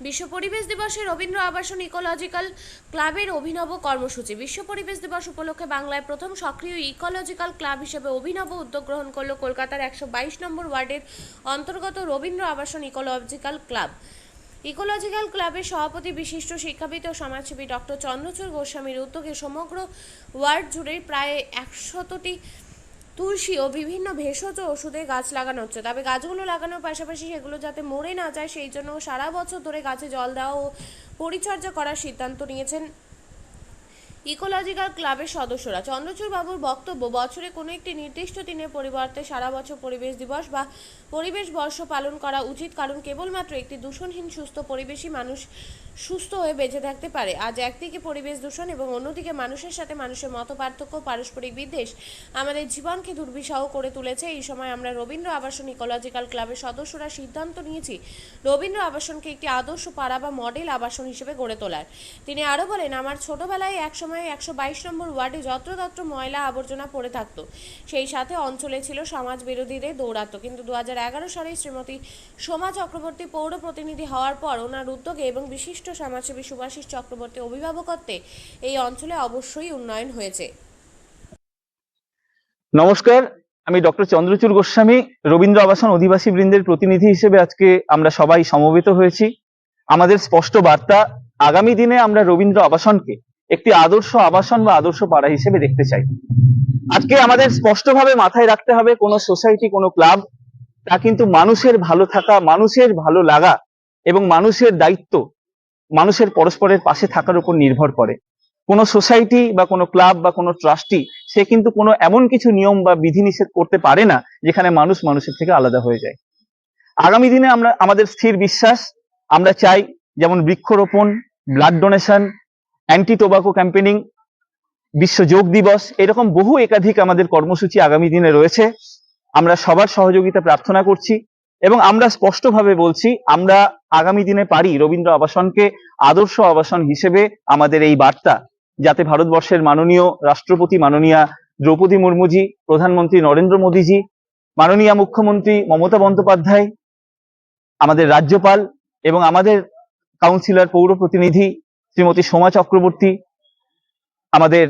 বিশ্ব পরিবেশ দিবসে রবীন্দ্র আবাসন ইকোলজিক্যাল ক্লাবের অভিনব কর্মসূচি। বিশ্ব পরিবেশ দিবস উপলক্ষে বাংলায় প্রথম সক্রিয় ইকোলজিক্যাল ক্লাব হিসেবে অভিনব উদ্যোগ গ্রহণ করল কলকাতার 122 নম্বর ওয়ার্ডের অন্তর্গত রবীন্দ্র আবাসন ইকোলজিক্যাল ক্লাব। ইকোলজিক্যাল ক্লাবের সভাপতি বিশিষ্ট শিক্ষাবিদ ও সমাজসেবী ডক্টর চন্দ্রচূড় গোস্বামীর উদ্যোগে সমগ্র ওয়ার্ড জুড়ে প্রায় 100টি তুলসী ও বিভিন্ন ভেষজ ওষুধে গাছ লাগানো হচ্ছে। তবে গাছগুলো লাগানোর পাশাপাশি সেগুলো যাতে মরে না যায় সেই জন্য সারা বছর ধরে গাছে জল দেওয়া ও পরিচর্যা করার সিদ্ধান্ত নিয়েছেন ইকোলজিক্যাল ক্লাবের সদস্যরা। চন্দ্রচূড় বাবুর বক্তব্য, বছরে কোনো একটি নির্দিষ্ট দিনের পরিবর্তে সারা বছর পরিবেশ দিবস বা পরিবেশ বর্ষ পালন করা উচিত, কারণ কেবলমাত্র একটি দূষণহীন সুস্থ পরিবেশই মানুষ সুস্থ হয়ে বেঁচে থাকতে পারে। আজ একদিকে পরিবেশ দূষণ এবং অন্যদিকে মানুষের সাথে মানুষের মতপার্থক্য, পারস্পরিক বিদ্বেষ আমাদের জীবনকে দুর্বিষহ করে তুলেছে। এই সময় আমরা রবীন্দ্র আবাসন ইকোলজিক্যাল ক্লাবের সদস্যরা সিদ্ধান্ত নিয়েছি রবীন্দ্র আবাসনকে একটি আদর্শ পাড়া বা মডেল আবাসন হিসেবে গড়ে তোলার। তিনি আরও বলেন, আমার ছোটবেলায় একসময় 122 নম্বর ওয়ার্ডে যত্রতত্র ময়লা আবর্জনা পড়ে থাকতো, সেই সাথে অঞ্চলে ছিল সমাজ বিরোধীদের দৌরাত্ম্য। কিন্তু 2011 সালে শ্রীমতী সোমা চক্রবর্তী পৌর প্রতিনিধি হওয়ার পর ওনার উদ্যোগে এবং বিশিষ্ট সমাজসেবী সুভাষিস চক্রবর্তী অভিভাবকত্বে এই অঞ্চলে অবশ্যই উন্নয়ন হয়েছে। নমস্কার, আমি ডক্টর চন্দ্রচূড় গোস্বামী, রবীন্দ্র আবাসন অধিবাসী বৃন্দের প্রতিনিধি হিসেবে আজকে আমরা সবাই সমবেত হয়েছি। আমাদের স্পষ্ট বার্তা, আগামী দিনে আমরা রবীন্দ্র আবাসনকে একটি আদর্শ আবাসন বা আদর্শ পাড়া হিসেবে দেখতে চাই। আজকে আমাদের স্পষ্টভাবে মাথায় রাখতে হবে, কোনো সোসাইটি, কোনো ক্লাব, তা কিন্তু মানুষের ভালো থাকা, মানুষের ভালো লাগা এবং মানুষের দায়িত্ব, মানুষের পরস্পরের পাশে থাকার উপর নির্ভর করে। কোনো সোসাইটি বা কোনো ক্লাব বা কোনো ট্রাস্টি সে কিন্তু কোনো এমন কিছু নিয়ম বা বিধিনিষেধ করতে পারে না যেখানে মানুষ মানুষের থেকে আলাদা হয়ে যায়। আগামী দিনে আমাদের স্থির বিশ্বাস, আমরা চাই যেমন বৃক্ষরোপণ, blood donation, anti tobacco campaigning, বিশ্ব যোগ দিবস, এরকম বহু একাধিক আমাদের কর্মসূচি আগামী দিনে রয়েছে। আমরা সবার সহযোগিতা প্রার্থনা করছি এবং আমরা স্পষ্টভাবে বলছি, আমরা আগামী দিনে পারি রবীন্দ্র আবাসনকে আদর্শ আবাসন হিসেবে আমাদের এই বার্তা যাতে ভারতবর্ষের মাননীয় রাষ্ট্রপতি মাননীয়া দ্রৌপদী মুর্মুজি, প্রধানমন্ত্রী নরেন্দ্র মোদীজি, মাননীয় মুখ্যমন্ত্রী মমতা বন্দ্যোপাধ্যায়, আমাদের রাজ্যপাল এবং আমাদের কাউন্সিলর পৌর প্রতিনিধি শ্রীমতী সোমা চক্রবর্তী, আমাদের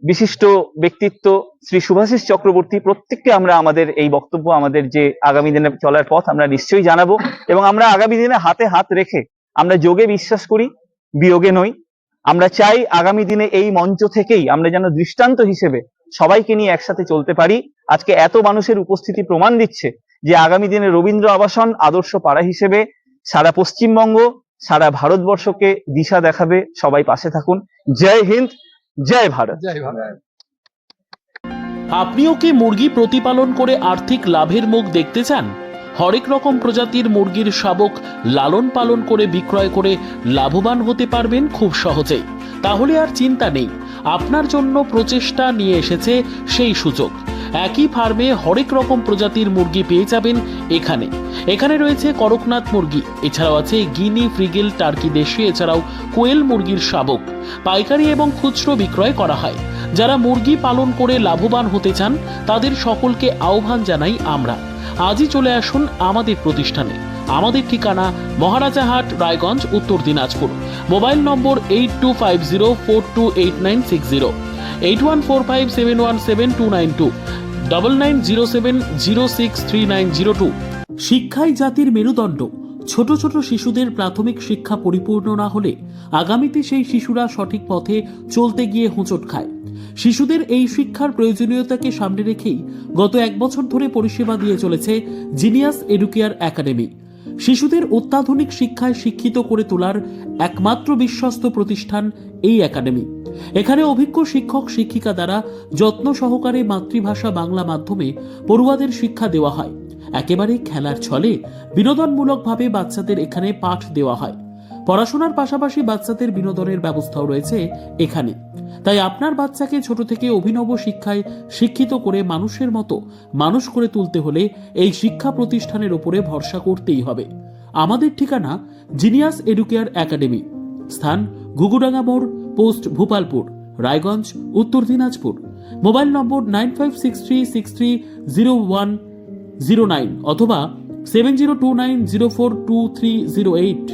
বিশিষ্ট ব্যক্তিত্ব শ্রী সুভাষিস চক্রবর্তী, প্রত্যেককে আমরা আমাদের এই বক্তব্য, আমাদের যে আগামী দিনে চলার পথ আমরা নিশ্চয়ই জানাবো। এবং আমরা আগামী দিনে হাতে হাত রেখে আমরা যোগে বিশ্বাস করি, বিয়োগে নই। আমরা চাই আগামী দিনে এই মঞ্চ থেকেই আমরা যেন দৃষ্টান্ত হিসেবে সবাইকে নিয়ে একসাথে চলতে পারি। আজকে এত মানুষের উপস্থিতি প্রমাণ দিচ্ছে যে আগামী দিনে রবীন্দ্র আবাসন আদর্শ পাড়া হিসেবে সারা পশ্চিমবঙ্গ, সারা ভারতবর্ষকে দিশা দেখাবে। সবাই পাশে থাকুন। জয় হিন্দ, জয় ভারত। জয় ভারত। আপনিও কি মুরগি প্রতিপালন করে আর্থিক লাভের মুখ দেখতে চান? হরেক রকম প্রজাতির মুরগির শাবক লালন পালন করে বিক্রয় করে লাভবান হতে পারবেন খুব সহজেই। তাহলে আর চিন্তা নেই, আপনার জন্য প্রচেষ্টা নিয়ে এসেছে সেই সুযোগ। একই ফার্মে হরেক রকম প্রজাতির মুরগি পেয়ে যাবেন এখানে। এখানে রয়েছে করকনাথ মুরগি, এছাড়াও আছে গিনি, ফ্রিগেল, টার্কি দেশি, এছাড়াও কোয়েল মুরগির শাবক। পাইকারি এবং খুচরো বিক্রয় করা হয়। যারা মুরগি পালন করে লাভবান হতে চান তাদের সকলকে আহ্বান জানাই আমরা। আজই চলে আসুন আমাদের প্রতিষ্ঠানে। আমাদের ঠিকানা মহারাজাহাট, রায়গঞ্জ, উত্তর দিনাজপুর। মোবাইল নম্বর 8250428960, 8145717292, 9907063902। শিক্ষাই জাতির মেরুদণ্ড। ছোট ছোট শিশুদের প্রাথমিক শিক্ষা পরিপূর্ণ না হলে আগামীতে সেই শিশুরা সঠিক পথে চলতে গিয়ে হোঁচট খায়। শিশুদের এই শিক্ষার প্রয়োজনীয়তাকে সামনে রেখেই গত 1 বছর ধরে পরিষেবা দিয়ে চলেছে জিনিয়াস এডুকেয়ার একাডেমি। শিশুদের অত্যাধুনিক শিক্ষায় শিক্ষিত করে তোলার একমাত্র বিশ্বস্ত প্রতিষ্ঠান এই একাডেমি। এখানে অভিজ্ঞ শিক্ষক শিক্ষিকা দ্বারা যত্ন সহকারে মাতৃভাষা বাংলা মাধ্যমে পড়ুয়াদের শিক্ষা দেওয়া হয়। একেবারে খেলার ছলে বিনোদনমূলকভাবে বাচ্চাদের এখানে পাঠ দেওয়া হয়। পড়াশোনার পাশাপাশি বাচ্চাদের বিনোদনের ব্যবস্থাও রয়েছে এখানে। তাই আপনার বাচ্চাকে ছোট থেকে অভিনব শিক্ষায় শিক্ষিত করে মানুষের মতো মানুষ করে তুলতে হলে এই শিক্ষা প্রতিষ্ঠানের উপরে ভরসা করতেই হবে। আমাদের ঠিকানা জিনিয়াস এডুকেয়ার একাডেমি, স্থান ঘুঘুডাঙ্গা মোড়, পোস্ট ভূপালপুর, রায়গঞ্জ, উত্তর দিনাজপুর। মোবাইল নম্বর 9563630109 অথবা 7029042308।